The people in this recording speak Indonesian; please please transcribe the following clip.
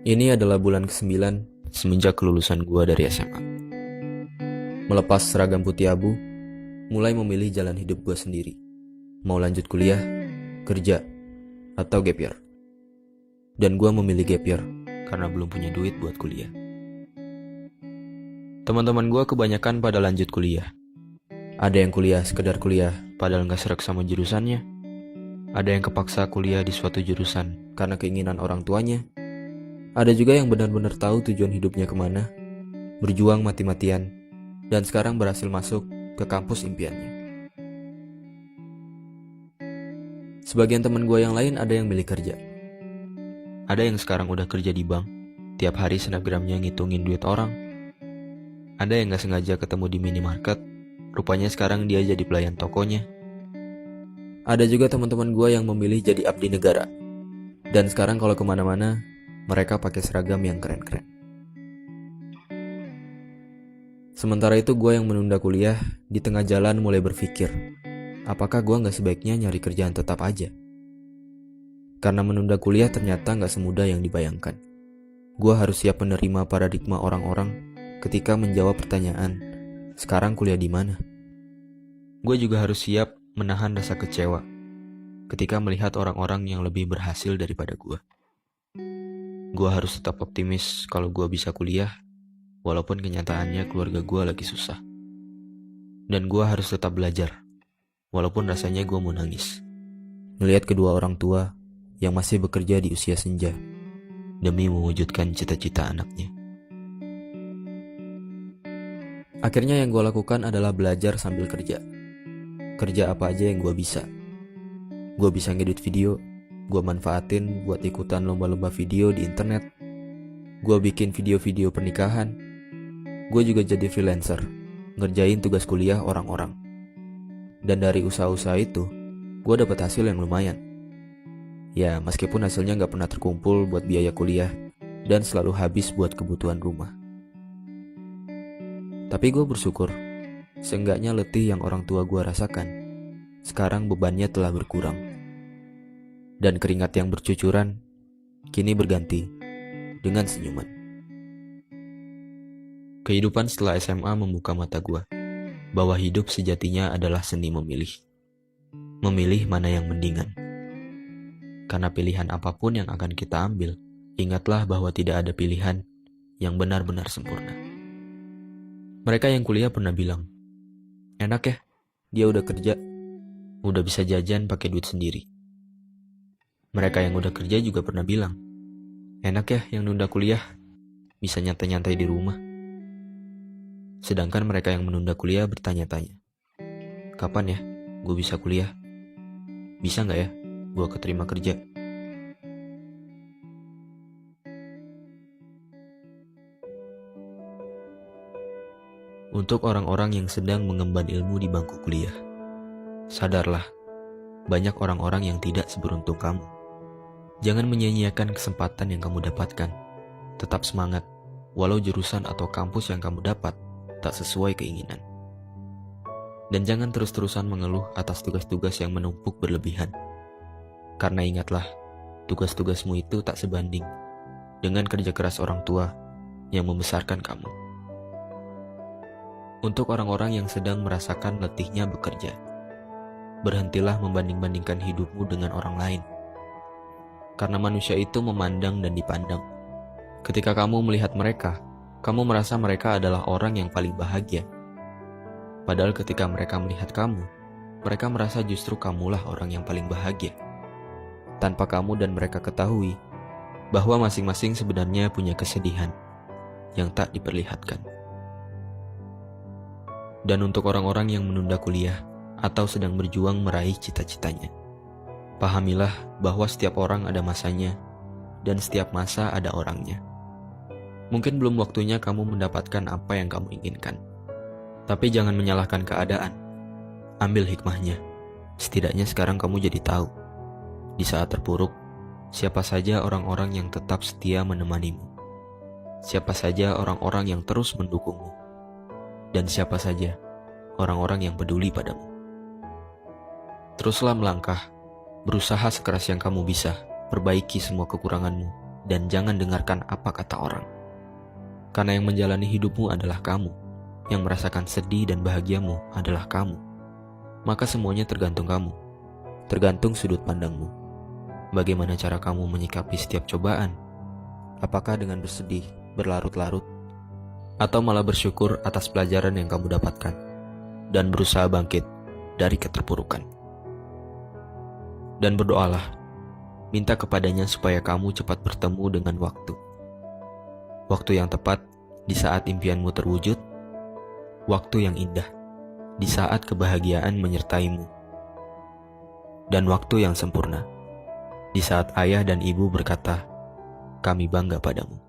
Ini adalah bulan ke-9 semenjak kelulusan gua dari SMA. Melepas seragam putih abu, mulai memilih jalan hidup gua sendiri. Mau lanjut kuliah, kerja, atau gap year. Dan gua memilih gap year karena belum punya duit buat kuliah. Teman-teman gua kebanyakan pada lanjut kuliah. Ada yang kuliah sekedar kuliah padahal gak serak sama jurusannya. Ada yang kepaksa kuliah di suatu jurusan karena keinginan orang tuanya. Ada juga yang benar-benar tahu tujuan hidupnya kemana, berjuang mati-matian, dan sekarang berhasil masuk ke kampus impiannya. Sebagian teman gue yang lain ada yang milih kerja. Ada yang sekarang udah kerja di bank, tiap hari snapgramnya ngitungin duit orang. Ada yang gak sengaja ketemu di minimarket, rupanya sekarang dia jadi pelayan tokonya. Ada juga teman-teman gue yang memilih jadi abdi negara, dan sekarang kalau kemana-mana, mereka pakai seragam yang keren-keren. Sementara itu gue yang menunda kuliah, di tengah jalan mulai berpikir, apakah gue gak sebaiknya nyari kerjaan tetap aja? Karena menunda kuliah ternyata gak semudah yang dibayangkan. Gue harus siap menerima paradigma orang-orang ketika menjawab pertanyaan, sekarang kuliah di mana? Gue juga harus siap menahan rasa kecewa ketika melihat orang-orang yang lebih berhasil daripada gue. Gue harus tetap optimis kalau gue bisa kuliah, walaupun kenyataannya keluarga gue lagi susah. Dan gue harus tetap belajar, walaupun rasanya gue mau nangis. Melihat kedua orang tua yang masih bekerja di usia senja, demi mewujudkan cita-cita anaknya. Akhirnya yang gue lakukan adalah belajar sambil kerja. Kerja apa aja yang gue bisa. Gue bisa ngedit video, gue manfaatin buat ikutan lomba-lomba video di internet. Gue bikin video-video pernikahan. Gue juga jadi freelancer, ngerjain tugas kuliah orang-orang. Dan dari usaha-usaha itu, gue dapet hasil yang lumayan. Ya, meskipun hasilnya gak pernah terkumpul buat biaya kuliah dan selalu habis buat kebutuhan rumah. Tapi gue bersyukur, seenggaknya letih yang orang tua gue rasakan, sekarang bebannya telah berkurang. Dan keringat yang bercucuran kini berganti dengan senyuman. Kehidupan setelah SMA membuka mata gue bahwa hidup sejatinya adalah seni memilih. Memilih mana yang mendingan. Karena pilihan apapun yang akan kita ambil, ingatlah bahwa tidak ada pilihan yang benar-benar sempurna. Mereka yang kuliah pernah bilang, enak ya, dia udah kerja, udah bisa jajan pakai duit sendiri. Mereka yang udah kerja juga pernah bilang, enak ya yang nunda kuliah, bisa nyantai-nyantai di rumah. Sedangkan mereka yang menunda kuliah bertanya-tanya, kapan ya gue bisa kuliah? Bisa gak ya gue keterima kerja? Untuk orang-orang yang sedang mengemban ilmu di bangku kuliah, sadarlah, banyak orang-orang yang tidak seberuntung kamu. Jangan menyia-nyiakan kesempatan yang kamu dapatkan. Tetap semangat, walau jurusan atau kampus yang kamu dapat tak sesuai keinginan. Dan jangan terus-terusan mengeluh atas tugas-tugas yang menumpuk berlebihan. Karena ingatlah, tugas-tugasmu itu tak sebanding dengan kerja keras orang tua yang membesarkan kamu. Untuk orang-orang yang sedang merasakan letihnya bekerja, berhentilah membanding-bandingkan hidupmu dengan orang lain. Karena manusia itu memandang dan dipandang. Ketika kamu melihat mereka, kamu merasa mereka adalah orang yang paling bahagia. Padahal ketika mereka melihat kamu, mereka merasa justru kamulah orang yang paling bahagia. Tanpa kamu dan mereka ketahui bahwa masing-masing sebenarnya punya kesedihan yang tak diperlihatkan. Dan untuk orang-orang yang menunda kuliah atau sedang berjuang meraih cita-citanya, pahamilah bahwa setiap orang ada masanya dan setiap masa ada orangnya. Mungkin belum waktunya kamu mendapatkan apa yang kamu inginkan. Tapi jangan menyalahkan keadaan. Ambil hikmahnya. Setidaknya sekarang kamu jadi tahu. Di saat terpuruk, siapa saja orang-orang yang tetap setia menemanimu. Siapa saja orang-orang yang terus mendukungmu. Dan siapa saja orang-orang yang peduli padamu. Teruslah melangkah. Berusaha sekeras yang kamu bisa. Perbaiki semua kekuranganmu dan jangan dengarkan apa kata orang. Karena yang menjalani hidupmu adalah kamu, yang merasakan sedih dan bahagiamu adalah kamu. Maka semuanya tergantung kamu, tergantung sudut pandangmu. Bagaimana cara kamu menyikapi setiap cobaan? Apakah dengan bersedih, berlarut-larut, atau malah bersyukur atas pelajaran yang kamu dapatkan, dan berusaha bangkit dari keterpurukan? Dan berdoalah, minta kepadanya supaya kamu cepat bertemu dengan waktu. Waktu yang tepat di saat impianmu terwujud, waktu yang indah di saat kebahagiaan menyertaimu, dan waktu yang sempurna di saat ayah dan ibu berkata, "Kami bangga padamu."